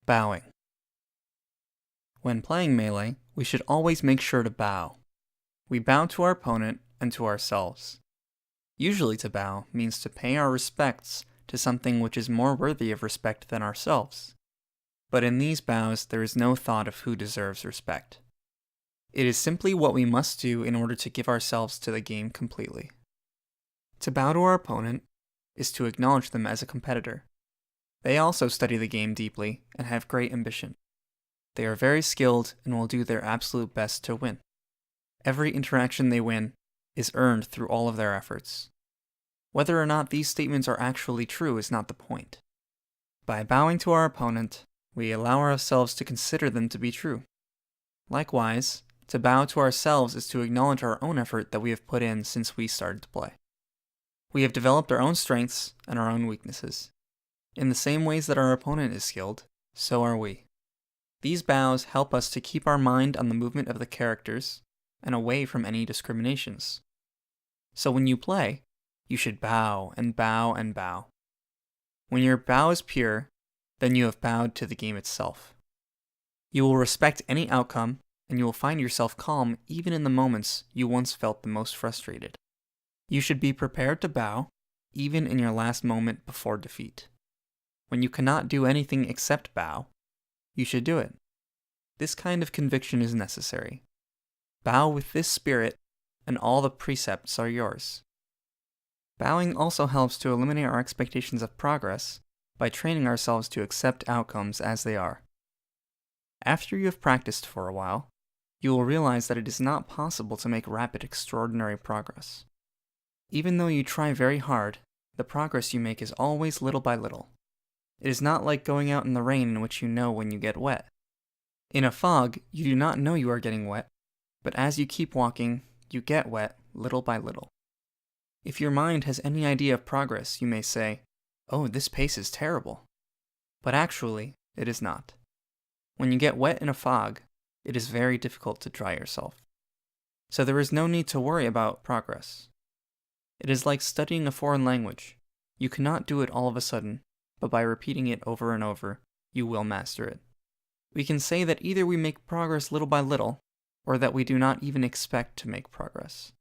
Bowing. When playing Melee, we should always make sure to bow. We bow to our opponent and to ourselves. Usually to bow means to pay our respects to something which is more worthy of respect than ourselves. But in these bows, there is no thought of who deserves respect. It is simply what we must do in order to give ourselves to the game completely. To bow to our opponent is to acknowledge them as a competitor. They also study the game deeply and have great ambition. They are very skilled and will do their absolute best to win. Every interaction they win is earned through all of their efforts. Whether or not these statements are actually true is not the point. By bowing to our opponent, we allow ourselves to consider them to be true. Likewise, to bow to ourselves is to acknowledge our own effort that we have put in since we started to play. We have developed our own strengths and our own weaknesses. In the same ways that our opponent is skilled, so are we. These bows help us to keep our mind on the movement of the characters and away from any discriminations. So when you play, you should bow and bow and bow. When your bow is pure, then you have bowed to the game itself. You will respect any outcome, and you will find yourself calm even in the moments you once felt the most frustrated. You should be prepared to bow, even in your last moment before defeat. When you cannot do anything except bow, you should do it. This kind of conviction is necessary. Bow with this spirit, and all the precepts are yours. Bowing also helps to eliminate our expectations of progress by training ourselves to accept outcomes as they are. After you have practiced for a while, you will realize that it is not possible to make rapid, extraordinary progress. Even though you try very hard, the progress you make is always little by little. It is not like going out in the rain in which you know when you get wet. In a fog, you do not know you are getting wet, but as you keep walking, you get wet little by little. If your mind has any idea of progress, you may say, "Oh, this pace is terrible." But actually, it is not. When you get wet in a fog, it is very difficult to dry yourself. So there is no need to worry about progress. It is like studying a foreign language. You cannot do it all of a sudden, but by repeating it over and over, you will master it. We can say that either we make progress little by little, or that we do not even expect to make progress.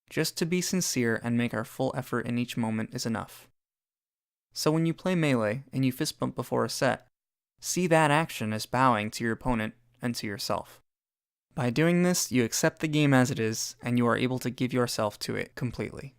Just to be sincere and make our full effort in each moment is enough. So when you play Melee and you fist bump before a set, see that action as bowing to your opponent and to yourself. By doing this, you accept the game as it is, and you are able to give yourself to it completely.